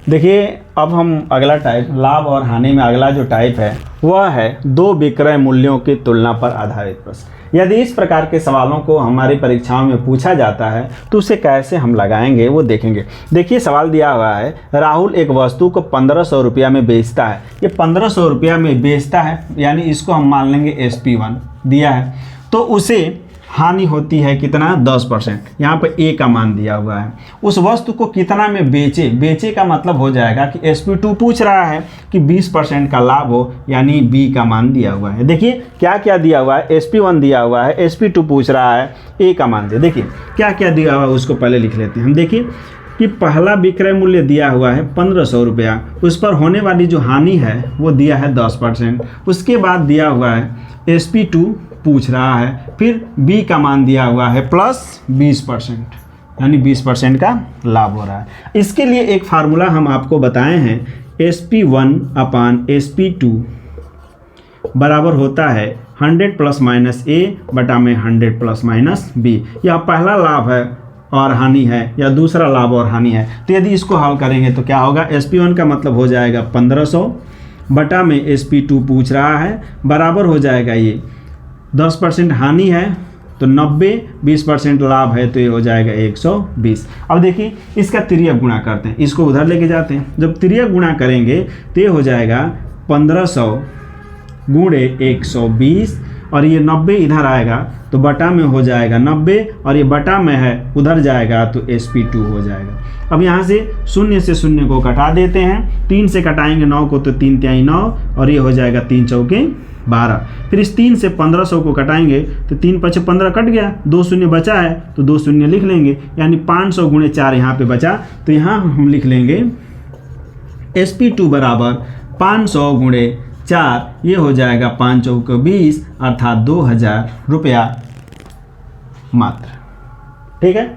देखिए अब हम अगला टाइप लाभ और हानि में अगला जो टाइप है वह है दो विक्रय मूल्यों की तुलना पर आधारित प्रश्न। यदि इस प्रकार के सवालों को हमारी परीक्षाओं में पूछा जाता है तो उसे कैसे हम लगाएंगे वो देखेंगे। देखिए सवाल दिया हुआ है, राहुल एक वस्तु को 1500 रुपया में बेचता है। ये 1500 रुपया में बेचता है यानी इसको हम मान लेंगे SP1 दिया है, तो उसे हानि होती है कितना 10%। यहाँ पर ए का मान दिया हुआ है। उस वस्तु को कितना में बेचे का मतलब हो जाएगा कि SP2 पूछ रहा है कि 20% का लाभ हो, यानी बी का मान दिया हुआ है। देखिए क्या क्या दिया हुआ है, SP1 दिया हुआ है, SP2 पूछ रहा है, ए का मान दिया। देखिए क्या क्या दिया हुआ है उसको पहले लिख लेते हैं हम। देखिए कि पहला विक्रय मूल्य दिया हुआ है 1500 रुपया, उस पर होने वाली जो हानि है वो दिया है 10%। उसके बाद दिया हुआ है SP2 पूछ रहा है, फिर बी का मान दिया हुआ है प्लस 20%, यानी 20% का लाभ हो रहा है। इसके लिए एक फार्मूला हम आपको बताए हैं, SP1 अपान SP2 बराबर होता है 100 प्लस माइनस ए बटा में 100 प्लस माइनस बी। यह पहला लाभ है और हानि है या दूसरा लाभ और हानि है। तो यदि इसको हल करेंगे तो क्या होगा, SP1 का मतलब हो जाएगा 1500 बटा में SP2 पूछ रहा है बराबर हो जाएगा ये 10% हानि है तो 90, 20% लाभ है तो ये हो जाएगा 120। अब देखिए इसका तिर्यक गुणा करते हैं, इसको उधर लेके जाते हैं। जब तिर्यक गुणा करेंगे तो ये हो जाएगा 1500 गुणे 120 और ये 90 इधर आएगा तो बटा में हो जाएगा 90 और ये बटा में है उधर जाएगा तो SP2 हो जाएगा। अब यहाँ से शून्य से शून्य को कटा देते हैं, 3 से कटाएंगे 9 को तो 3 तिहाई 9 और ये हो जाएगा 3 चौके 12। फिर इस 3 से 1500 को कटाएंगे तो 3 पचे 15 कट गया, 2 शून्य बचा है तो 2 शून्य लिख लेंगे, यानी 500 गुणे 4 यहाँ पे बचा। तो यहाँ हम लिख लेंगे SP2 बराबर 500 गुणे 4, ये हो जाएगा 5 चौके 20 अर्थात 2000 रुपया मात्र। ठीक है।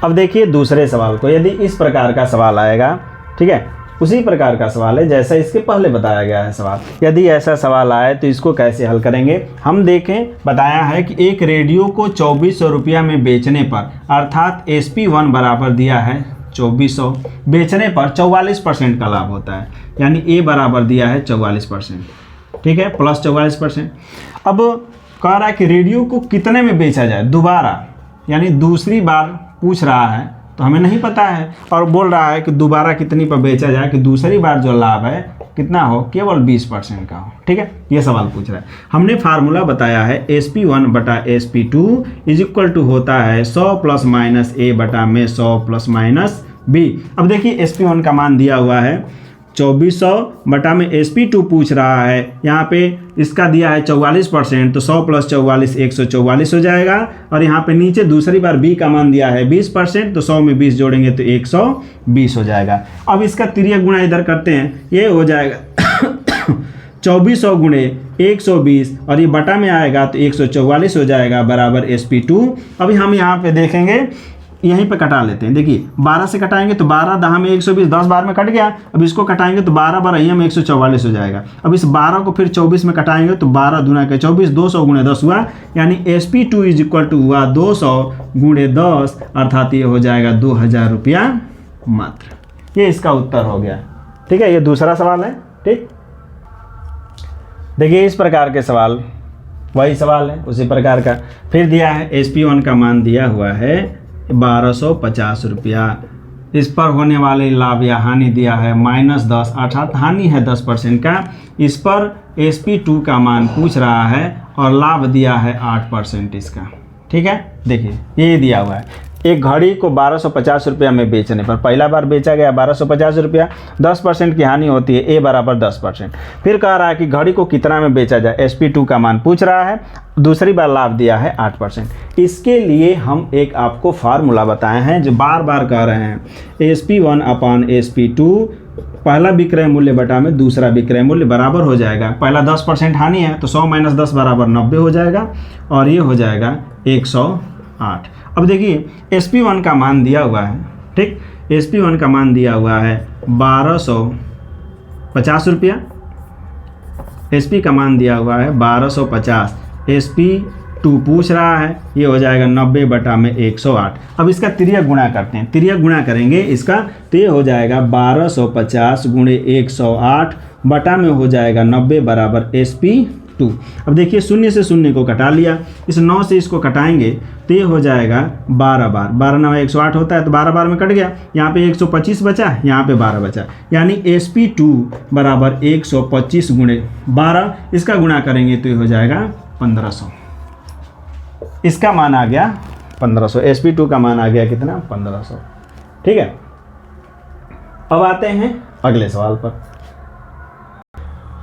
अब देखिए दूसरे सवाल को, यदि इस प्रकार का सवाल आएगा, ठीक है, उसी प्रकार का सवाल है जैसा इसके पहले बताया गया है सवाल। यदि ऐसा सवाल आए तो इसको कैसे हल करेंगे हम देखें। बताया है कि एक रेडियो को 2400 रुपया में बेचने पर, अर्थात SP1 बराबर दिया है 2400, बेचने पर 44% का लाभ होता है, यानी ए बराबर दिया है 44%, ठीक है, प्लस 44%। अब कह रहा है कि रेडियो को कितने में बेचा जाए, दोबारा, यानी दूसरी बार पूछ रहा है तो हमें नहीं पता है, और बोल रहा है कि दोबारा कितनी पर बेचा जाए कि दूसरी बार जो लाभ है कितना हो, केवल 20% का हो। ठीक है, ये सवाल पूछ रहा है। हमने फार्मूला बताया है SP1 बटा SP2 इज इक्वल टू होता है 100 प्लस माइनस ए बटा में 100 प्लस माइनस बी। अब देखिए SP1 का मान दिया हुआ है 2400 बटा में SP2 पूछ रहा है, यहाँ पे इसका दिया है 44%, तो 100 प्लस 44 144 हो जाएगा। और यहाँ पे नीचे दूसरी बार B का मान दिया है 20%, तो 100 में 20 जोड़ेंगे तो 120 हो जाएगा। अब इसका तिर्यक गुणा इधर करते हैं, ये हो जाएगा 2400 गुणे 120 और ये बटा में आएगा तो 144 हो जाएगा बराबर SP2। अभी हम यहाँ पे देखेंगे, यहीं पे कटा लेते हैं। देखिए 12 से कटाएंगे तो 12 दहा में 120, 10 बार में कट गया। अब इसको कटाएंगे तो 12 बार यहाँ में 144 हो जाएगा। अब इस 12 को फिर 24 में कटाएंगे तो 12 दूना के 24, 200 गुणे 10 हुआ, यानी SP2 इज इक्वल टू हुआ 200 गुणे 10 अर्थात ये हो जाएगा 2000 रुपया मात्र। ये इसका उत्तर हो गया। ठीक है, ये दूसरा सवाल है। ठीक, देखिए इस प्रकार के सवाल वही सवाल है उसी प्रकार का। फिर दिया है SP1 का मान दिया हुआ है 1250 रुपया, इस पर होने वाले लाभ या हानि दिया है -10 अर्थात हानि है 10% का। इस पर SP2 का मान पूछ रहा है और लाभ दिया है 8% इसका। ठीक है, देखिए ये दिया हुआ है, एक घड़ी को 1250 रुपया में बेचने पर, पहला बार बेचा गया 1250 रुपया, 10% की हानि होती है, ए बराबर 10%। फिर कह रहा है कि घड़ी को कितना में बेचा जाए, SP2 का मान पूछ रहा है, दूसरी बार लाभ दिया है 8%। इसके लिए हम एक आपको फार्मूला बताए हैं जो बार बार कह रहे हैं, SP1 अपान SP2, पहला विक्रय मूल्य बटा में दूसरा विक्रय मूल्य बराबर हो जाएगा, पहला 10% हानि है तो 100 माइनस 10 बराबर 90 हो जाएगा और ये हो जाएगा 108। अब देखिए SP1 का मान दिया हुआ है, ठीक, SP1 का मान दिया हुआ है 1250 रुपया, SP का मान दिया हुआ है 1250, SP टू पूछ रहा है, ये हो जाएगा 90 बटा में 108। अब इसका तिर्यक गुणा करते हैं, तिर्यक गुणा करेंगे इसका तो ये हो जाएगा 1250 गुणे 108 बटा में हो जाएगा 90 बराबर SP2। अब देखिए शून्य से शून्य को कटा लिया, इस 9 से इसको कटाएंगे तो ये हो जाएगा 12 बार, 12 9 108 होता है तो 12 बार में कट गया, यहाँ पे 125 बचा, यहाँ पे 12 बचा, यानी SP2 बराबर 125 गुणे 12, इसका गुणा करेंगे तो ये हो जाएगा 1500। इसका मान आ गया 1500, SP2 का मान आ गया कितना 1500। ठीक है, अब आते हैं अगले सवाल पर।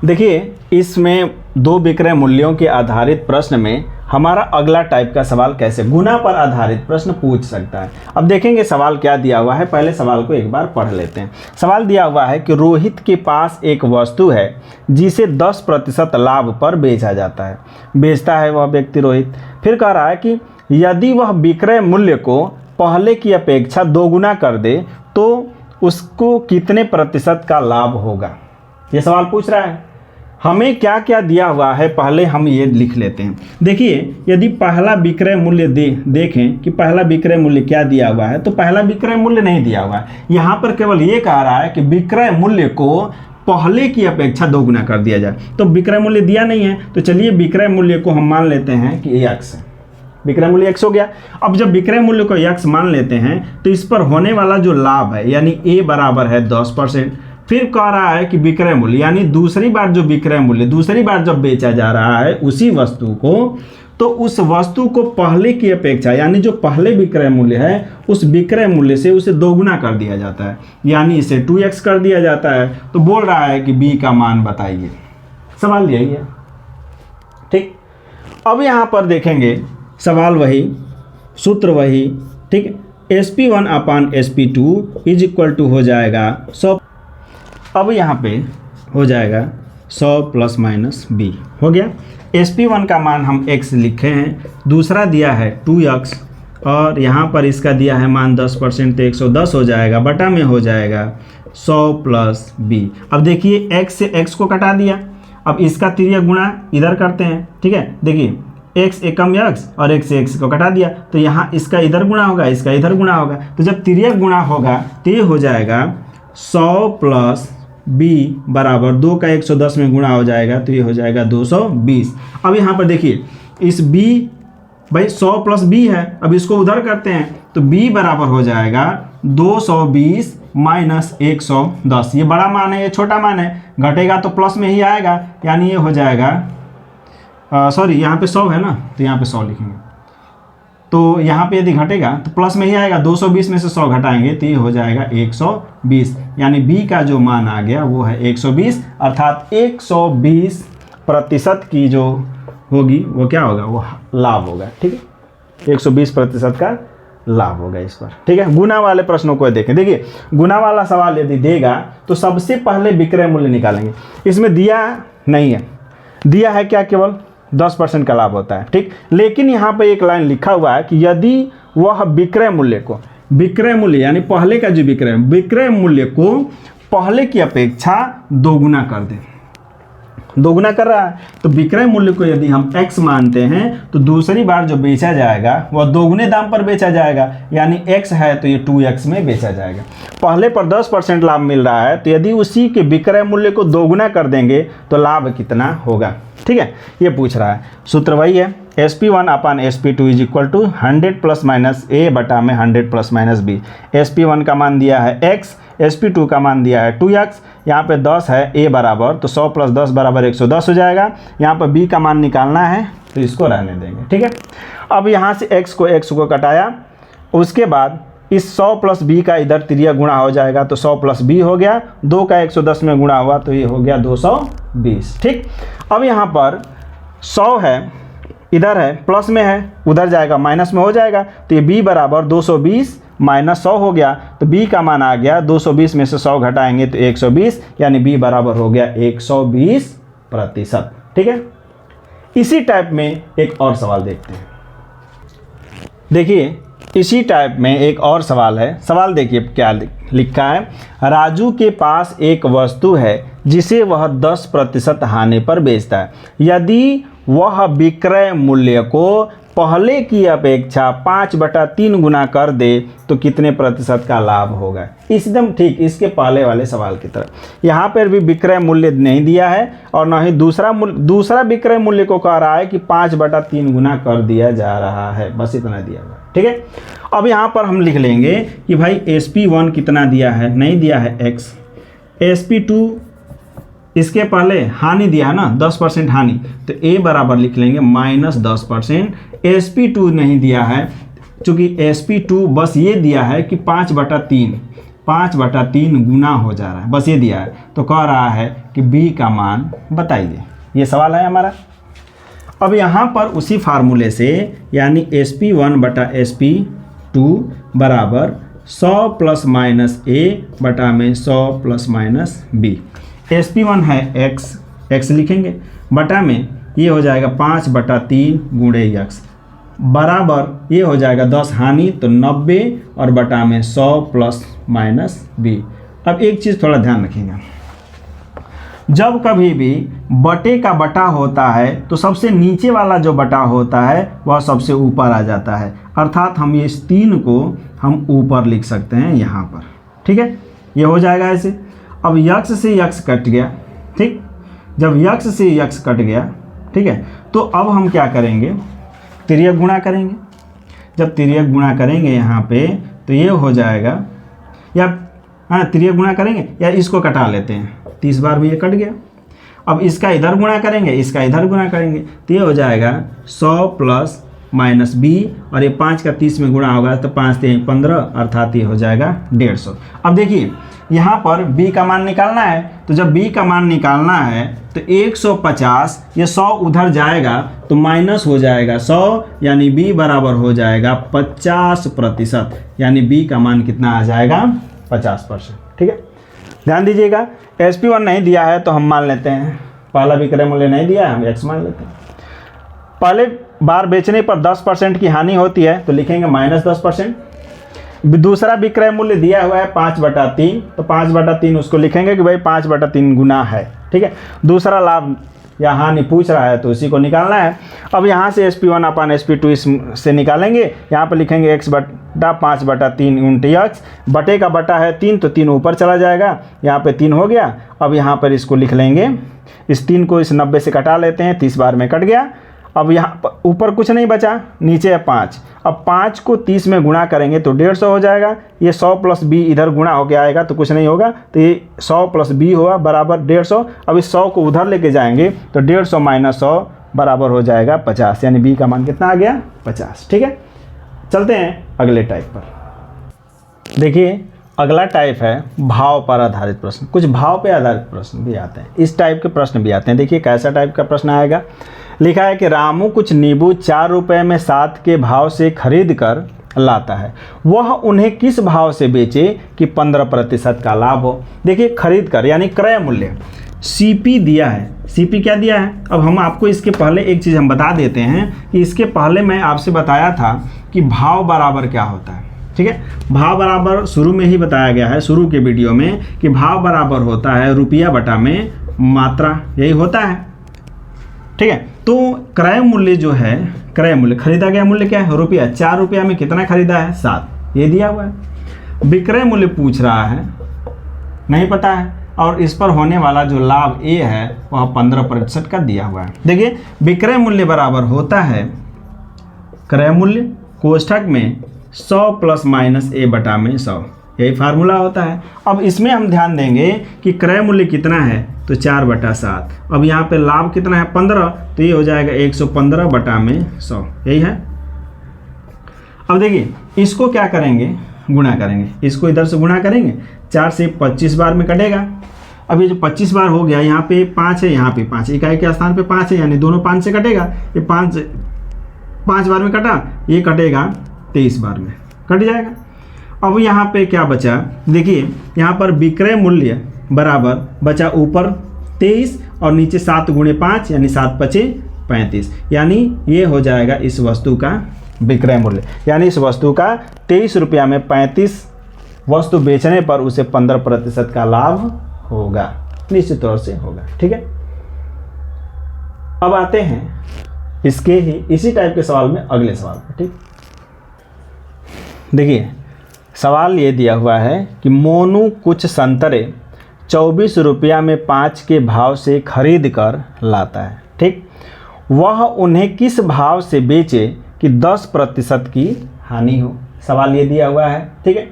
देखिए इसमें दो विक्रय मूल्यों के आधारित प्रश्न में हमारा अगला टाइप का सवाल कैसे गुना पर आधारित प्रश्न पूछ सकता है। अब देखेंगे सवाल क्या दिया हुआ है, पहले सवाल को एक बार पढ़ लेते हैं। सवाल दिया हुआ है कि रोहित के पास एक वस्तु है जिसे 10% लाभ पर बेचा जाता है। बेचता है वह व्यक्ति रोहित। फिर कह रहा है कि यदि वह विक्रय मूल्य को पहले की अपेक्षा दोगुना कर दे तो उसको कितने प्रतिशत का लाभ होगा। ये सवाल पूछ रहा है। हमें क्या क्या दिया हुआ है पहले हम ये लिख लेते हैं। देखिए यदि पहला विक्रय मूल्य देखें कि पहला विक्रय मूल्य क्या दिया हुआ है, तो पहला विक्रय मूल्य नहीं दिया हुआ है। यहाँ पर केवल ये कह रहा है कि विक्रय मूल्य को पहले की अपेक्षा दोगुना कर दिया जाए, तो विक्रय मूल्य दिया नहीं है, तो चलिए विक्रय मूल्य को हम मान लेते हैं कि x है। विक्रय मूल्य x हो गया। अब जब विक्रय मूल्य को x मान लेते हैं तो इस पर होने वाला जो लाभ है यानी a बराबर है 10%। फिर कह रहा है कि विक्रय मूल्य यानी दूसरी बार जो विक्रय मूल्य दूसरी बार जब बेचा जा रहा है उसी वस्तु को, तो उस वस्तु को पहले की अपेक्षा यानी जो पहले विक्रय मूल्य है उस विक्रय मूल्य से उसे दोगुना कर दिया जाता है, यानी इसे 2x कर दिया जाता है। तो बोल रहा है कि b का मान बताइए। सवाल यही है। ठीक, अब यहाँ पर देखेंगे सवाल वही, सूत्र वही। ठीक, SP1 upon SP2 is equal to हो जाएगा 100। अब यहाँ पे हो जाएगा 100 प्लस माइनस b हो गया। SP1 का मान हम x लिखे हैं, दूसरा दिया है 2x और यहाँ पर इसका दिया है मान 10% तो 110 हो जाएगा, बटा में हो जाएगा 100 प्लस b। अब देखिए x से x को कटा दिया, अब इसका तिर्यक गुणा इधर करते हैं। ठीक है, देखिए x एकम x और x से x को कटा दिया तो यहाँ इसका इधर गुणा होगा, इसका इधर गुणा होगा, तो जब तिर्यक गुणा होगा तो ये हो जाएगा 100 प्लस b बराबर 2 का 110 में गुणा हो जाएगा तो ये हो जाएगा 220। अब यहाँ पर देखिए इस b भाई 100 प्लस b है, अब इसको उधर करते हैं तो b बराबर हो जाएगा 220 माइनस 110। ये बड़ा मान है, ये छोटा मान है, घटेगा तो प्लस में ही आएगा, यानी ये हो जाएगा सॉरी यहाँ पे 100 है ना तो यहाँ पे 100 लिखेंगे, तो यहाँ पे यदि घटेगा तो प्लस में ही आएगा, 220 में से 100 घटाएंगे तो ये हो जाएगा 120, यानी b का जो मान आ गया वो है 120, अर्थात 120% की जो होगी वो क्या होगा, वो लाभ होगा। ठीक है, 120% का लाभ होगा इस पर। ठीक है, गुना वाले प्रश्नों को देखें। देखिए गुना वाला सवाल यदि देगा तो सबसे पहले विक्रय मूल्य निकालेंगे। इसमें दिया नहीं है, दिया है क्या, केवल 10% का लाभ होता है। ठीक, लेकिन यहाँ पे एक लाइन लिखा हुआ है कि यदि वह विक्रय मूल्य को, विक्रय मूल्य यानी पहले का जो विक्रय मूल्य को पहले की अपेक्षा दोगुना कर दे, दोगुना कर रहा है, तो विक्रय मूल्य को यदि हम x मानते हैं तो दूसरी बार जो बेचा जाएगा वह दोगुने दाम पर बेचा जाएगा, यानी x है तो ये 2x में बेचा जाएगा। पहले पर 10% लाभ मिल रहा है तो यदि उसी के विक्रय मूल्य को दोगुना कर देंगे तो लाभ कितना होगा। ठीक है, ये पूछ रहा है। सूत्र वही है, SP1 upon SP2 is equal to 100 plus minus a बटा में 100 प्लस माइनस b। SP1 का मान दिया है x, SP2 का मान दिया है 2x, यहाँ पे 10 है a बराबर, तो 100 प्लस 10 बराबर 110 हो जाएगा। यहाँ पर b का मान निकालना है तो इसको रहने देंगे। ठीक है, अब यहाँ से x को कटाया, उसके बाद इस 100 प्लस b का इधर तिर्यक गुणा हो जाएगा तो 100 प्लस b हो गया, 2 का 110 में गुणा हुआ तो ये हो गया 220। ठीक, अब यहाँ पर 100 है, इधर है प्लस में है, उधर जाएगा माइनस में हो जाएगा, तो ये b बराबर 220 माइनस 100 हो गया, तो b का मान आ गया 220 में से 100 घटाएंगे तो 120, यानी b बराबर हो गया 120%। ठीक है, इसी टाइप में एक और सवाल देखते हैं। देखिए इसी टाइप में एक और सवाल है। सवाल देखिए क्या लिखा है, राजू के पास एक वस्तु है जिसे वह 10% हानि पर बेचता है। यदि वह विक्रय मूल्य को पहले की अपेक्षा 5/3 गुना कर दे तो कितने प्रतिशत का लाभ होगा। एकदम ठीक इसके पहले वाले सवाल की तरह यहाँ पर भी विक्रय मूल्य नहीं दिया है और न ही दूसरा विक्रय मूल्य को कह रहा है कि 5/3 गुना कर दिया जा रहा है, बस इतना दिया हुआ। ठीक है, अब यहाँ पर हम लिख लेंगे कि भाई SP1 कितना दिया है, नहीं दिया है x, SP2 इसके पहले हानि दिया है ना 10% हानि, तो a बराबर लिख लेंगे -10%। SP2 नहीं दिया है क्योंकि SP2 बस ये दिया है कि 5/3 गुना हो जा रहा है, बस ये दिया है, तो कह रहा है कि b का मान बताइए। ये सवाल है हमारा। अब यहाँ पर उसी फार्मूले से यानी SP1/SP2 बराबर 100 ± a बटा में 100 ± b। SP1 है x लिखेंगे बटा में ये हो जाएगा 5/3 गुणे x बराबर ये हो जाएगा 10 हानि तो 90 और बटा में 100 ± b। अब एक चीज़ थोड़ा ध्यान रखिएगा, जब कभी भी बटे का बटा होता है तो सबसे नीचे वाला जो बटा होता है वह सबसे ऊपर आ जाता है, अर्थात हम इस 3 को हम ऊपर लिख सकते हैं यहाँ पर। ठीक है, ये हो जाएगा ऐसे। अब यक्स से यक्स कट गया, ठीक, जब यक्स से यक्स कट गया, ठीक है, तो अब हम क्या करेंगे, तिर्यक गुणा करेंगे। जब तिर्यक गुणा करेंगे यहाँ पे तो ये हो जाएगा, या हाँ तिर्यक गुणा करेंगे या इसको कटा लेते हैं, 30 बार भी ये कट गया। अब इसका इधर गुणा करेंगे, इसका इधर गुणा करेंगे तो ये हो जाएगा 100 ± b और ये 5 का 30 में गुणा होगा तो 5 × 15 अर्थात ये हो जाएगा 150। अब देखिए यहाँ पर b का मान निकालना है, तो जब b का मान निकालना है तो 150, ये 100 उधर जाएगा तो माइनस हो जाएगा 100, यानी b बराबर हो जाएगा 50%, यानी b का मान कितना आ जाएगा 50%। ठीक है, ध्यान दीजिएगा। SP1 नहीं दिया है तो हम मान लेते हैं, पहला विक्रय मूल्य नहीं दिया है हम x मान लेते हैं। पहले बार बेचने पर 10% की हानि होती है तो लिखेंगे -10%। दूसरा विक्रय मूल्य दिया हुआ है 5/3, तो 5/3 उसको लिखेंगे कि भाई 5/3 गुना है। ठीक है, दूसरा लाभ या हानि पूछ रहा है तो उसी को निकालना है। अब यहाँ से SP1/SP2 से निकालेंगे, यहाँ पर लिखेंगे x बटा 5/3 × x, बटे का बटा है 3 तो 3 ऊपर चला जाएगा, यहाँ पे 3 हो गया। अब यहाँ पर इसको लिख लेंगे, इस 3 को इस 90 से कटा लेते हैं, 30 बार में कट गया। अब यहाँ पर ऊपर कुछ नहीं बचा, नीचे है 5। अब 5 को 30 में गुणा करेंगे तो 150 हो जाएगा, ये 100 + b इधर गुणा होके आएगा तो कुछ नहीं होगा, तो ये 100 + b होगा बराबर 150। अब इस 100 को उधर लेके जाएंगे तो 150 - 100 बराबर हो जाएगा 50, यानी b का मान कितना आ गया 50। ठीक है, चलते हैं अगले टाइप पर। देखिए अगला टाइप है भाव पर आधारित प्रश्न। कुछ भाव पे आधारित प्रश्न भी आते हैं, इस टाइप के प्रश्न भी आते हैं। देखिए कैसा टाइप का प्रश्न आएगा, लिखा है कि रामू कुछ नींबू 4 रुपये में 7 के भाव से खरीद कर लाता है, वह उन्हें किस भाव से बेचे कि 15% का लाभ हो। देखिए खरीद कर यानी क्रय मूल्य, CP दिया है। CP क्या दिया है, अब हम आपको इसके पहले एक चीज़ हम बता देते हैं कि इसके पहले मैं आपसे बताया था कि भाव बराबर क्या होता है। ठीक है, भाव बराबर शुरू में ही बताया गया है, शुरू के वीडियो में, कि भाव बराबर होता है रुपया बटा में मात्रा, यही होता है। ठीक है, तो क्रय मूल्य जो है, क्रय मूल्य खरीदा गया मूल्य क्या है रुपया, 4 रुपया में कितना खरीदा है 7, ये दिया हुआ है। विक्रय मूल्य पूछ रहा है, नहीं पता है, और इस पर होने वाला जो लाभ ए है वह 15% का दिया हुआ है। देखिए विक्रय मूल्य बराबर होता है क्रय मूल्य कोष्ठक में 100 ± a बटा में 100, यही फार्मूला होता है। अब इसमें हम ध्यान देंगे कि क्रय मूल्य कितना है तो 4/7। अब यहाँ पे लाभ कितना है 15, तो ये हो जाएगा 115 बटा में 100, यही है। अब देखिए इसको क्या करेंगे, गुणा करेंगे, इसको इधर से गुणा करेंगे, 4 से 25 बार में कटेगा। अब ये जो 25 बार हो गया, यहाँ पे 5 है, यहाँ पे 5, इकाई के स्थान पे 5 है, यानी दोनों 5 से कटेगा। ये 5 बार में कटा, ये कटेगा 23 बार में, कट जाएगा। अब यहाँ पे क्या बचा, देखिए यहाँ पर विक्रय मूल्य बराबर बचा ऊपर 23 और नीचे 7 × 5 यानी 7 × 5 = 35, यानी ये हो जाएगा इस वस्तु का विक्रय मूल्य, यानी इस वस्तु का 23 रुपया में 35 वस्तु बेचने पर उसे 15% का लाभ होगा, निश्चित तौर से होगा। ठीक है, अब आते हैं इसके ही इसी टाइप के सवाल में अगले सवाल पर। ठीक, देखिए सवाल ये दिया हुआ है कि मोनू कुछ संतरे 24 रुपया में 5 के भाव से खरीद कर लाता है। ठीक, वह उन्हें किस भाव से बेचे कि 10% की हानि हो। सवाल ये दिया हुआ है। ठीक है,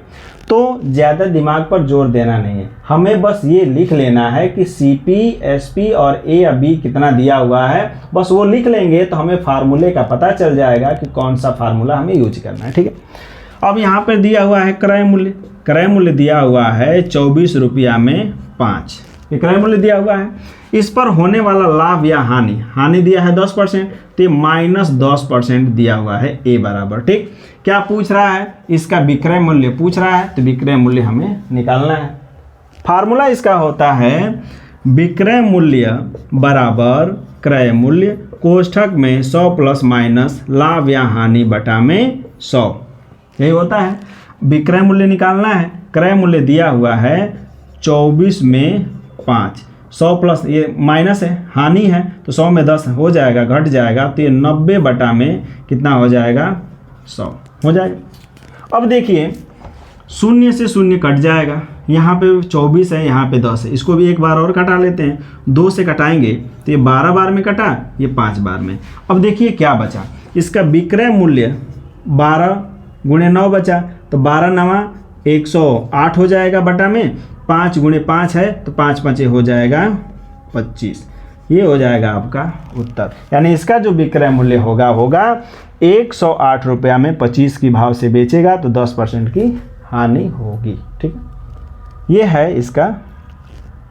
तो ज़्यादा दिमाग पर जोर देना नहीं है, हमें बस ये लिख लेना है कि CP, SP और A या B कितना दिया हुआ है, बस वो लिख लेंगे तो हमें फार्मूले का पता चल जाएगा कि कौन सा फार्मूला हमें यूज करना है। ठीक है, अब यहाँ पर दिया हुआ है क्रय मूल्य। क्रय मूल्य दिया हुआ है 24 रुपया में 5, ये क्रय मूल्य दिया हुआ है। इस पर होने वाला लाभ या हानि, हानि दिया है 10%, तो ये -10% दिया हुआ है A बराबर। ठीक, क्या पूछ रहा है, इसका विक्रय मूल्य पूछ रहा है, तो विक्रय मूल्य हमें निकालना है। फार्मूला इसका होता है विक्रय मूल्य बराबर क्रय मूल्य कोष्ठक में 100 प्लस माइनस लाभ या हानि बटा में 100, यही होता है। विक्रय मूल्य निकालना है, क्रय मूल्य दिया हुआ है 24 में 5, 100 प्लस ये माइनस है, हानि है तो 100 में 10 हो जाएगा, घट जाएगा, तो ये 90 बटा में कितना हो जाएगा, 100 हो जाएगा। अब देखिए 0 से 0 कट जाएगा, यहाँ पे 24 है, यहाँ पे 10 है, इसको भी एक बार और कटा लेते हैं। 2 से कटाएंगे तो ये 12 बार में कटा, ये 5 बार में। अब देखिए क्या बचा, इसका विक्रय मूल्य 12 गुणे 9 बचा, तो 12 9 108 हो जाएगा बटा में 5 गुणे 5 है तो 5 5 हो जाएगा 25, ये हो जाएगा आपका उत्तर। यानी इसका जो विक्रय मूल्य होगा 108 रुपया में 25 की भाव से बेचेगा तो 10% की हानि होगी। ठीक, ये है इसका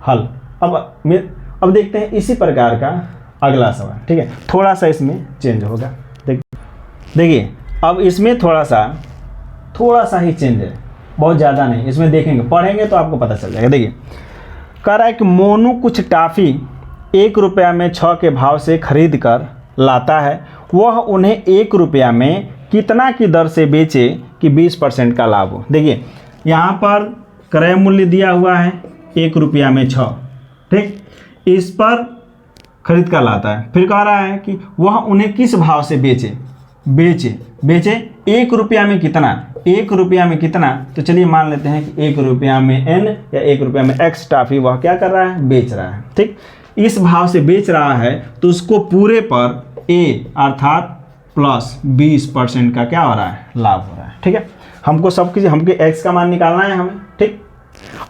हल। अब देखते हैं इसी प्रकार का अगला सवाल। ठीक है, थोड़ा सा इसमें चेंज होगा। देखिए अब इसमें थोड़ा सा ही चेंज है, बहुत ज़्यादा नहीं। इसमें देखेंगे, पढ़ेंगे तो आपको पता चल जाएगा। देखिए कह रहा है कि मोनू कुछ टॉफ़ी 1 रुपया में 6 के भाव से खरीद कर लाता है, वह उन्हें 1 रुपया में कितना की दर से बेचे कि 20% का लाभ हो। देखिए यहाँ पर क्रय मूल्य दिया हुआ है 1 रुपया में 6, ठीक, इस पर खरीद कर लाता है। फिर कह रहा है कि वह उन्हें किस भाव से बेचे 1 रुपया में कितना, 1 रुपया में कितना, तो चलिए मान लेते हैं कि 1 रुपया में n या 1 रुपया में x टॉफ़ी वह क्या कर रहा है, बेच रहा है। ठीक, इस भाव से बेच रहा है तो उसको पूरे पर a अर्थात प्लस 20% का क्या हो रहा है, लाभ हो रहा है। ठीक है, हमको हमके x का मान निकालना है हमें। ठीक,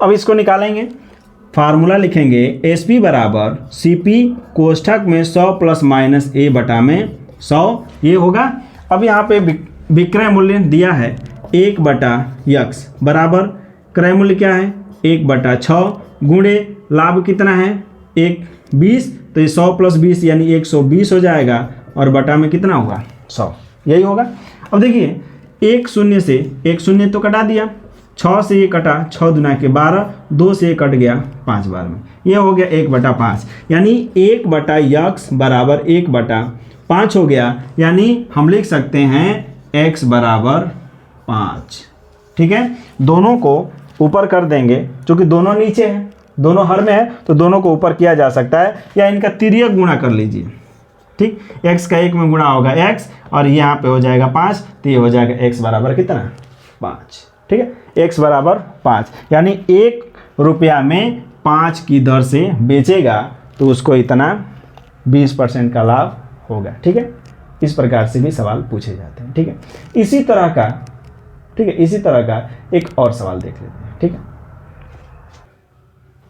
अब इसको निकालेंगे, फार्मूला लिखेंगे SP बराबर CP कोष्ठक में 100 प्लस माइनस a बटा में 100, ये होगा। अब यहाँ पे विक्रय मूल्य दिया है 1 बटा x बराबर क्रय मूल्य क्या है 1 बटा 6 गुणे लाभ कितना है 20, तो ये 100 प्लस 20 यानी 120 हो जाएगा, और बटा में कितना होगा 100, यही होगा। अब देखिए 1 0 से 1 0 तो कटा दिया, 6 से ये कटा, 6 दुना के 12, 2 से ये कट गया 5 बार में, ये हो गया 1 बटा 5, यानी 1 बटा x बराबर 1 बटा 5 हो गया। यानी हम लिख सकते हैं x बराबर 5। ठीक है, दोनों को ऊपर कर देंगे, क्योंकि दोनों नीचे हैं, दोनों हर में है तो दोनों को ऊपर किया जा सकता है, या इनका तिर्यक गुणा कर लीजिए। ठीक, x का 1 में गुणा होगा x, और यहाँ पे हो जाएगा 5, तो ये हो जाएगा x बराबर कितना 5। ठीक है, x बराबर 5, यानी 1 रुपया में 5 की दर से बेचेगा तो उसको इतना 20% का लाभ होगा। ठीक है, इस प्रकार से भी सवाल पूछे जाते हैं। ठीक है, इसी तरह का एक और सवाल देख लेते हैं। ठीक है,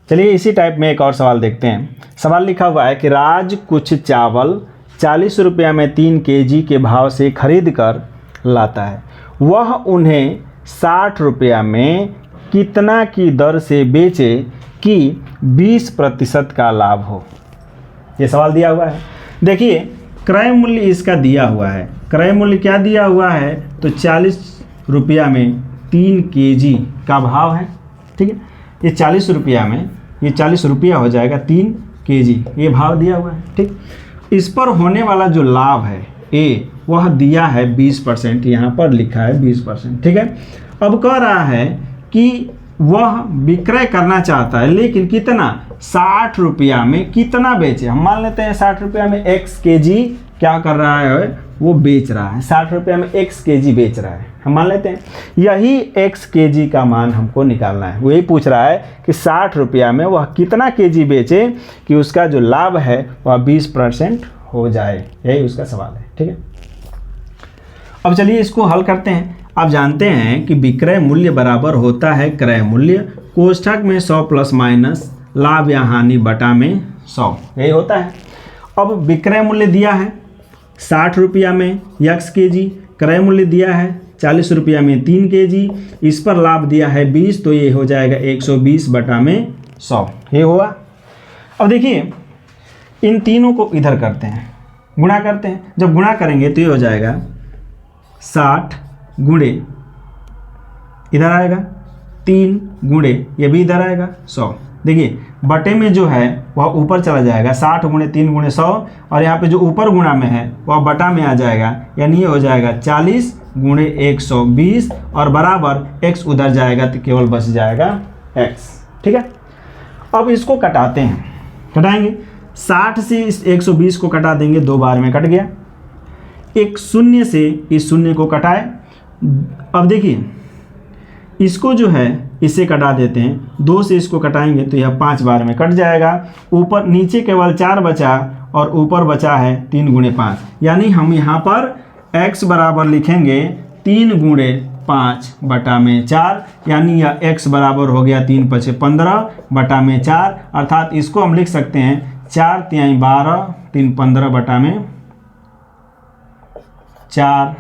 चलिए इसी टाइप में एक और सवाल देखते हैं। सवाल लिखा हुआ है कि राज कुछ चावल 40 रुपया में 3 kg के भाव से खरीद कर लाता है, वह उन्हें 60 रुपया में कितना की दर से बेचे कि 20% का लाभ हो। ये सवाल दिया हुआ है। देखिए क्रय मूल्य इसका दिया हुआ है, क्रय मूल्य क्या दिया हुआ है, तो 40 रुपया में 3 kg का भाव है। ठीक है, ये 40 रुपया में, ये 40 रुपया हो जाएगा 3 kg, ये भाव दिया हुआ है। ठीक, इस पर होने वाला जो लाभ है A, वह दिया है 20%, यहाँ पर लिखा है 20%। ठीक है, अब कह रहा है कि वह विक्रय करना चाहता है, लेकिन कितना, 60 रुपया में कितना बेचे। हम मान लेते हैं 60 रुपया में x kg क्या कर रहा है, वो बेच रहा है, 60 रुपया में x kg बेच रहा है, हम मान लेते हैं। यही x kg का मान हमको निकालना है। वही पूछ रहा है कि 60 रुपया में वह कितना kg बेचे कि उसका जो लाभ है वह 20% हो जाए। यही उसका सवाल है, ठीक है। अब चलिए इसको हल करते हैं। आप जानते हैं कि विक्रय मूल्य बराबर होता है क्रय मूल्य, कोष्ठक में 100 प्लस माइनस लाभ या हानि बटा में 100, यही होता है। अब विक्रय मूल्य दिया है 60 रुपया में x kg, क्रय मूल्य दिया है 40 रुपया में 3 kg, इस पर लाभ दिया है 20, तो ये हो जाएगा 120 बटा में 100, ये हुआ। अब देखिए इन तीनों को इधर करते हैं, गुणा करते हैं। जब गुणा करेंगे तो ये हो जाएगा 60 गुणे, इधर आएगा 3 गुणे, ये भी इधर आएगा 100। देखिए बटे में जो है वह ऊपर चला जाएगा, 60 गुणे 3 गुणे 100, और यहाँ पे जो ऊपर गुणा में है वह बटा में आ जाएगा, यानी ये हो जाएगा 40 गुणे 120, और बराबर x उधर जाएगा तो केवल बच जाएगा x, ठीक है। अब इसको कटाते हैं, कटाएंगे 60 से इस 120 को कटा देंगे, 2 बार में कट गया। एक शून्य से इस शून्य को कटाए। अब देखिए इसको जो है इसे कटा देते हैं, 2 से इसको कटाएंगे तो यह 5 बार में कट जाएगा। ऊपर नीचे केवल 4 बचा और ऊपर बचा है 3 गुणे 5, यानी हम यहाँ पर x बराबर लिखेंगे 3 गुणे 5 बटा में 4, यानी यह x बराबर हो गया 3 पचे 15 बटा में 4, अर्थात इसको हम लिख सकते हैं 4 तिहाई 12 3 15 बटा में 4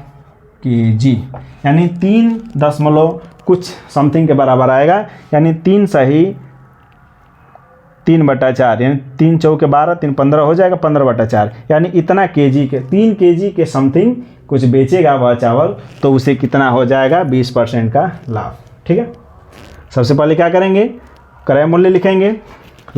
kg, यानी 3 दशमलव कुछ समथिंग के बराबर आएगा, यानी 3 सही 3 बटा 4, यानी 3 चौके 12 3 15 हो जाएगा 15 बटा 4, यानी इतना kg के 3 kg के समथिंग कुछ बेचेगा वह चावल, तो उसे कितना हो जाएगा 20% का लाभ, ठीक है। सबसे पहले क्या करेंगे, क्रय मूल्य लिखेंगे,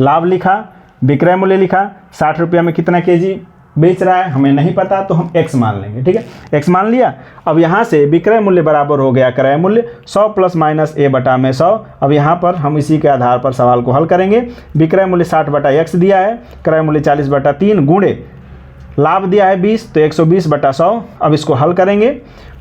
लाभ लिखा, विक्रय मूल्य लिखा, 60 रुपया में कितना kg बेच रहा है हमें नहीं पता, तो हम x मान लेंगे, ठीक है। x मान लिया। अब यहाँ से विक्रय मूल्य बराबर हो गया क्रय मूल्य 100 प्लस माइनस a बटा में 100। अब यहाँ पर हम इसी के आधार पर सवाल को हल करेंगे। विक्रय मूल्य 60 बटा x दिया है, क्रय मूल्य 40 बटा 3 गुणे लाभ दिया है 20, तो 120 बटा 100। अब इसको हल करेंगे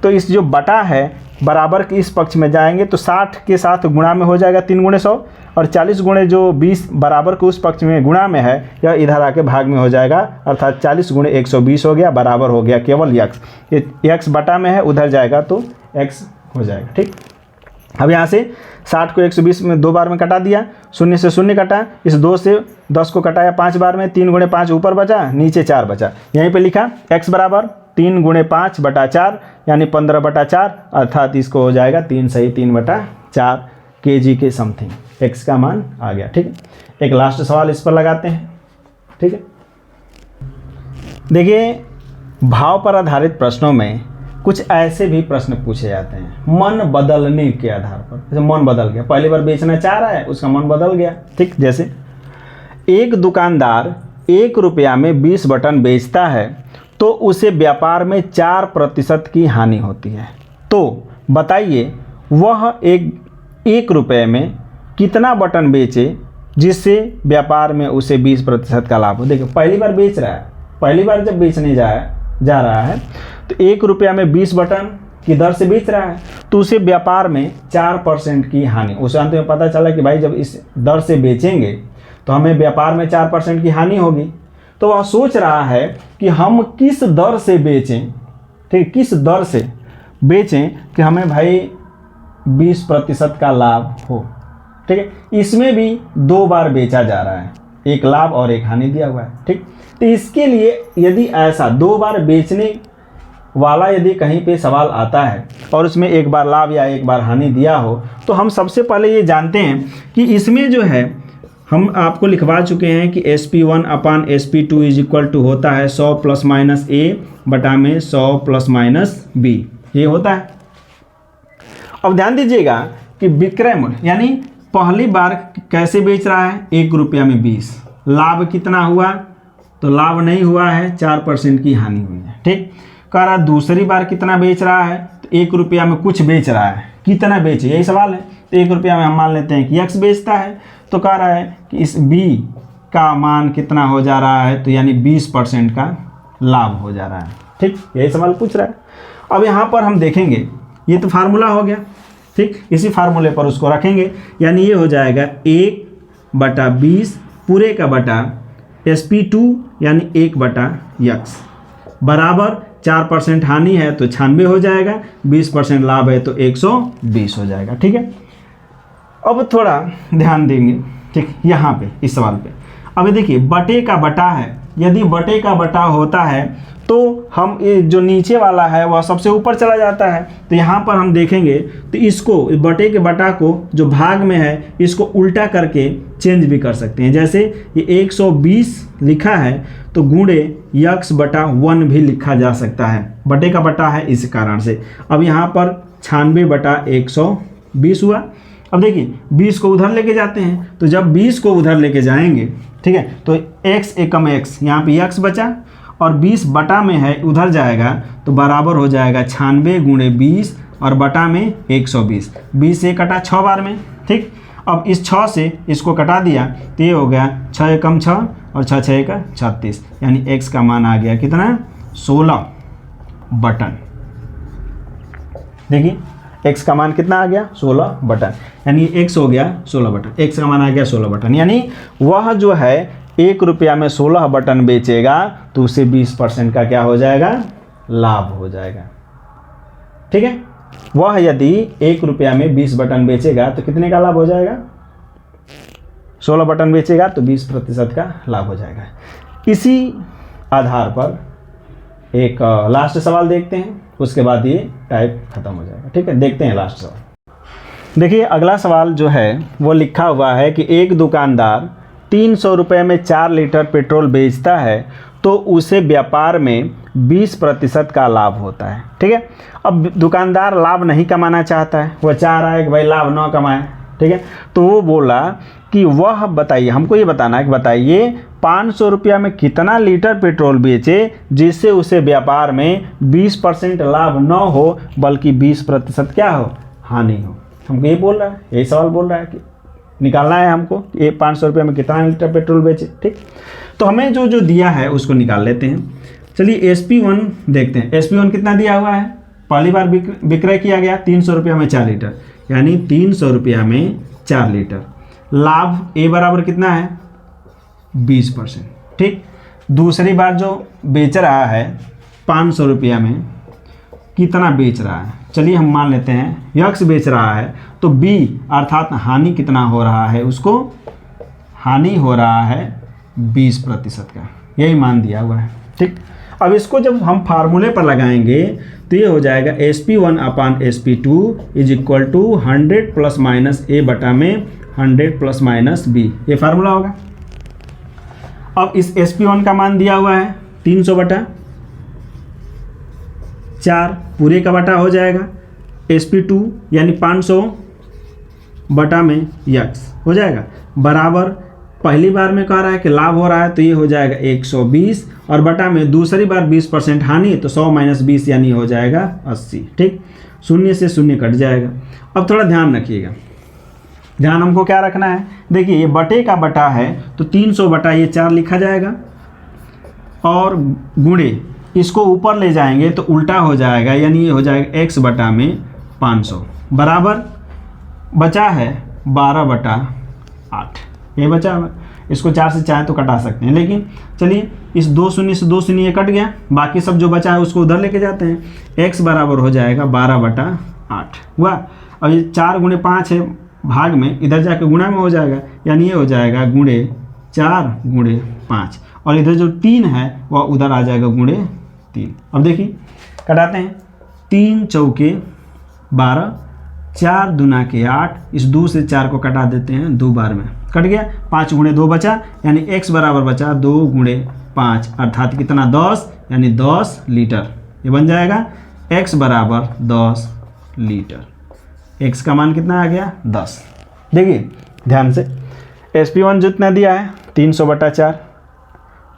तो इस जो बटा है बराबर के इस पक्ष में जाएंगे तो 60 के साथ गुणा में हो जाएगा 3 गुणे 100, और 40 गुणे जो 20 बराबर के उस पक्ष में गुणा में है यह इधर आके भाग में हो जाएगा, अर्थात 40 गुणे 120 हो गया, बराबर हो गया केवल x। ये x बटा में है, उधर जाएगा तो x हो जाएगा, ठीक। अब यहाँ से 60 को 120 में 2 बार में कटा दिया, 0 से 0 कटा, इस 2 से 10 को कटाया 5 बार में, 3 गुणे 5 ऊपर बचा, नीचे 4 बचा। यहीं पे लिखा x बराबर 3 गुणे 5 बटा 4, यानी 15 बटा 4, अर्थात इसको हो जाएगा 3 सही 3 बटा 4 kg के समथिंग x का मान आ गया, ठीक है। एक लास्ट सवाल इस पर लगाते हैं, ठीक है। देखिए भाव पर आधारित प्रश्नों में कुछ ऐसे भी प्रश्न पूछे जाते हैं मन बदलने के आधार पर। जैसे मन बदल गया, पहली बार बेचना चाह रहा है, उसका मन बदल गया, ठीक। जैसे एक दुकानदार 1 रुपया में 20 बटन बेचता है तो उसे व्यापार में 4% की हानि होती है। तो बताइए वह 1 रुपये में कितना बटन बेचे जिससे व्यापार में उसे 20% का लाभ हो। देखिए पहली बार बेच रहा है, पहली बार जब बेचने जा रहा है तो 1 रुपया में 20 बटन की दर से बेच रहा है, तो उसे व्यापार में 4% की हानि। उसे अंत में पता चला कि भाई जब इस दर से बेचेंगे तो हमें व्यापार में 4% की हानि होगी। तो वह सोच रहा है कि हम किस दर से बेचें, ठीक, किस दर से बेचें कि हमें भाई 20% का लाभ हो, ठीक है। इसमें भी 2 बार बेचा जा रहा है, एक लाभ और एक हानि दिया हुआ है, ठीक। तो इसके लिए यदि ऐसा 2 बार बेचने वाला यदि कहीं पे सवाल आता है और उसमें 1 बार लाभ या 1 बार हानि दिया हो, तो हम सबसे पहले ये जानते हैं कि इसमें जो है हम आपको लिखवा चुके हैं कि SP1 upon SP2 is equal to होता है 100 प्लस माइनस A बटा में 100 प्लस माइनस B, ये होता है। अब ध्यान दीजिएगा कि विक्रय मूल्य यानी पहली बार कैसे बेच रहा है, 1 रुपया में 20, लाभ कितना हुआ, तो लाभ नहीं हुआ है, 4% की हानि हुई है, ठीक। कह रहा दूसरी बार कितना बेच रहा है, तो 1 रुपया में कुछ बेच रहा है, कितना बेचे, यही सवाल है। तो 1 रुपया में हम मान लेते हैं कि x बेचता है, तो कह रहा है कि इस b का मान कितना हो जा रहा है, तो यानी 20% का लाभ हो जा रहा है। ठीक, यही सवाल पूछ रहा है। अब यहाँ पर हम देखेंगे, ये तो फार्मूला हो गया, ठीक, इसी फार्मूले पर उसको रखेंगे, यानी ये हो जाएगा 1/20 पूरे का बटा SP2 यानी 1/x बराबर 4% हानि है तो 96 हो जाएगा, 20% लाभ है तो 120 हो जाएगा। ठीक है, अब थोड़ा ध्यान देंगे, ठीक, यहाँ पे इस सवाल पे। अब देखिए बटे का बटा है, यदि बटे का बटा होता है तो हम ये जो नीचे वाला है वह सबसे ऊपर चला जाता है, तो यहाँ पर हम देखेंगे तो इसको बटे के बटा को जो भाग में है इसको उल्टा करके चेंज भी कर सकते हैं। जैसे ये 120 लिखा है तो गुणे x/1 भी लिखा जा सकता है, बटे का बटा है इस कारण से। अब यहाँ पर 96/120 हुआ। अब देखिए 20 को उधर लेके जाते हैं, तो जब 20 को उधर लेके जाएंगे, ठीक है, तो x एकम x, यहाँ पे x बचा और 20 बटा में है उधर जाएगा तो बराबर हो जाएगा 96 × 20 और बटा में 120। 20 से कटा 6 बार में, ठीक। अब इस 6 से इसको कटा दिया तो ये हो गया 6 एकम 6 और 6 6 का 36, यानी x का मान आ गया कितना, 16 बटन। देखिए x का मान कितना आ गया, 16 बटन, यानी x हो गया 16 बटन, x का मान आ गया 16 बटन। यानी वह जो है 1 रुपया में 16 बटन बेचेगा तो उसे 20% का क्या हो जाएगा, लाभ हो जाएगा। ठीक है, वह यदि 1 रुपया में 20 बटन बेचेगा तो कितने का लाभ हो जाएगा, 16 बटन बेचेगा तो 20% का लाभ हो जाएगा। इसी आधार पर एक लास्ट सवाल देखते हैं, उसके बाद ये टाइप खत्म हो जाएगा। ठीक है, देखते हैं लास्ट सवाल। देखिए अगला सवाल जो है वो लिखा हुआ है कि एक दुकानदार 300 रुपये में 4 लीटर पेट्रोल बेचता है तो उसे व्यापार में 20% का लाभ होता है। ठीक है, अब दुकानदार लाभ नहीं कमाना चाहता है, वह चाह रहा है कि भाई लाभ ना कमाए। ठीक है, तो वो बोला कि वह बताइए, हमको ये बताना है कि बताइए 500 रुपया में कितना लीटर पेट्रोल बेचे जिससे उसे व्यापार में 20% लाभ न हो बल्कि 20% क्या हो, हानि हो। हमको ये बोल रहा है, यही सवाल बोल रहा है कि निकालना है हमको ये 500 रुपये में कितना लीटर पेट्रोल बेचे। ठीक, तो हमें जो जो दिया है उसको निकाल लेते हैं। चलिए SP1 देखते हैं, SP1 कितना दिया हुआ है, पहली बार विक्रय किया गया 300 रुपया में 4 लीटर, यानी 300 रुपया में 4 लीटर। लाभ A बराबर कितना है, 20%। ठीक, दूसरी बार जो बेच रहा है 500 रुपया में कितना बेच रहा है, चलिए हम मान लेते हैं x बेच रहा है, तो B अर्थात हानि कितना हो रहा है, उसको हानि हो रहा है 20% का, यही मान दिया हुआ है। ठीक, अब इसको जब हम फार्मूले पर लगाएंगे तो ये हो जाएगा SP1/SP2 is equal to 100 ± A बटा में 100 ± B, ये फार्मूला होगा। अब इस SP1 का मान दिया हुआ है 300/4 पूरे का बटा हो जाएगा SP2 यानी 500 बटा में x हो जाएगा बराबर, पहली बार में कह रहा है कि लाभ हो रहा है तो ये हो जाएगा 120 और बटा में दूसरी बार 20% हानि तो 100 - 20 यानी हो जाएगा 80। ठीक, शून्य से शून्य कट जाएगा। अब थोड़ा ध्यान रखिएगा, ध्यान हमको क्या रखना है, देखिए ये बटे का बटा है तो 300 बटा ये 4 लिखा जाएगा और गुणे इसको ऊपर ले जाएंगे तो उल्टा हो जाएगा, यानी ये हो जाएगा x बटा में 500 बराबर बचा है 12/8, ये बचा हुआ। इसको 4 से चाहे तो कटा सकते हैं, लेकिन चलिए इस 2 शून्य से 2 शून्य कट गया, बाकी सब जो बचा है उसको उधर लेके जाते हैं। x बराबर हो जाएगा 12/8 हुआ। अब ये 4 × 5 है भाग में, इधर जाके गुणा में हो जाएगा, यानी ये हो जाएगा गुणे 4 × 5 और इधर जो 3 है वह उधर आ जाएगा गुणे 3। अब देखिए कटाते हैं, 3 चौके 12, 4 दूना के 8, इस 2 से 4 को कटा देते हैं 2 बार में, कट गया। 5 × 2 बचा, यानी x बराबर बचा 2 × 5 अर्थात कितना 10, यानी 10 लीटर, ये बन जाएगा x बराबर 10 लीटर। x का मान कितना आ गया 10। देखिए ध्यान से SP1 जितना दिया है 300/4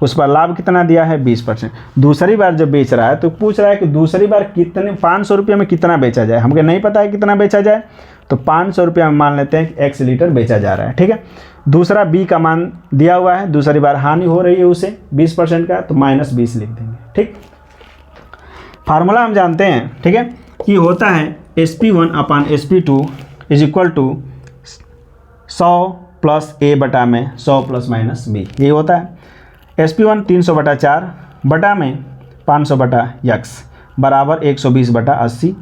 उस पर लाभ कितना दिया है 20%। दूसरी बार जब बेच रहा है तो पूछ रहा है कि दूसरी बार कितने 500 रुपये में कितना बेचा जाए। हमको नहीं पता है कितना बेचा जाए, तो 500 रुपये में मान लेते हैं कि x लीटर बेचा जा रहा है, ठीक है। दूसरा b का मान दिया हुआ है, दूसरी बार हानि हो रही है उसे 20% का, तो -20 लिख देंगे, ठीक। फार्मूला हम जानते हैं, ठीक है, कि होता है SP1/SP2 is equal to 100 + a बटा में 100 ± b, ये होता है। SP1 300/4 बटा में 500/x बराबर 120/80।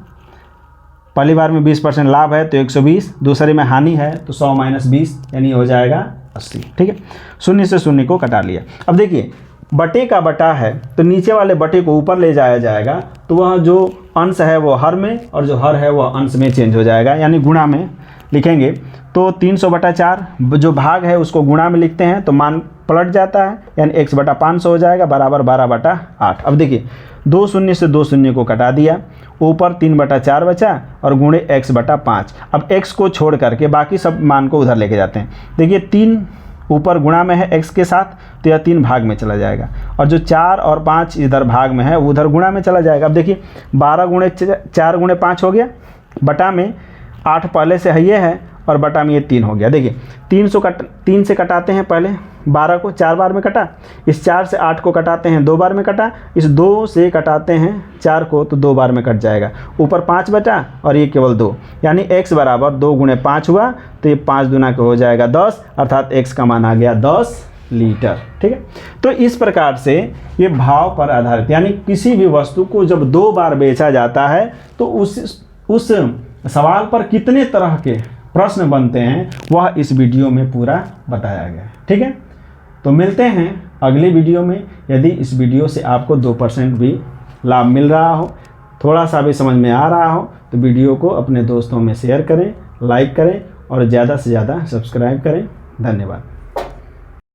पहली बार में 20% लाभ है तो 120, दूसरे में हानि है तो 100 - 20 यानी हो जाएगा 80, ठीक है। शून्य से शून्य को कटा लिया। अब देखिए बटे का बटा है तो नीचे वाले बटे को ऊपर ले जाया जाएगा, तो वह जो अंश है वो हर में और जो हर है वह अंश में चेंज हो जाएगा, यानी गुणा में लिखेंगे। तो 300/4 जो भाग है उसको गुणा में लिखते हैं तो मान पलट जाता है, यानी x/500 हो जाएगा बराबर 12/8। अब देखिए 2 शून्य से 2 शून्य को कटा दिया, ऊपर 3/4 बचा और गुणे x/5। अब x को छोड़ करके बाकी सब मान को उधर लेके जाते हैं। देखिए 3 ऊपर गुणा में है x के साथ, तो यह 3 भाग में चला जाएगा, और जो 4 और 5 इधर भाग में है वो उधर गुणा में चला जाएगा। अब देखिए 12 × 4 × 5 हो गया, बटा में 8 पहले से ये है और बटा में ये 3 हो गया। देखिए 3 से कटाते हैं, पहले 12 को 4 बार में कटा, इस 4 से 8 को कटाते हैं 2 बार में कटा, इस 2 से कटाते हैं 4 को तो 2 बार में कट जाएगा, ऊपर 5 बचा और ये केवल 2, यानी x बराबर 2 × 5 हुआ, तो ये 5 दूना का हो जाएगा 10, अर्थात x का मान आ गया 10 लीटर, ठीक है। तो इस प्रकार से ये भाव पर आधारित, यानी किसी भी वस्तु को जब 2 बार बेचा जाता है तो उस सवाल पर कितने तरह के प्रश्न बनते हैं वह इस वीडियो में पूरा बताया गया है, ठीक है। तो मिलते हैं अगले वीडियो में। यदि इस वीडियो से आपको 2% भी लाभ मिल रहा हो, थोड़ा सा भी समझ में आ रहा हो, तो वीडियो को अपने दोस्तों में शेयर करें, लाइक करें और ज़्यादा से ज़्यादा सब्सक्राइब करें। धन्यवाद।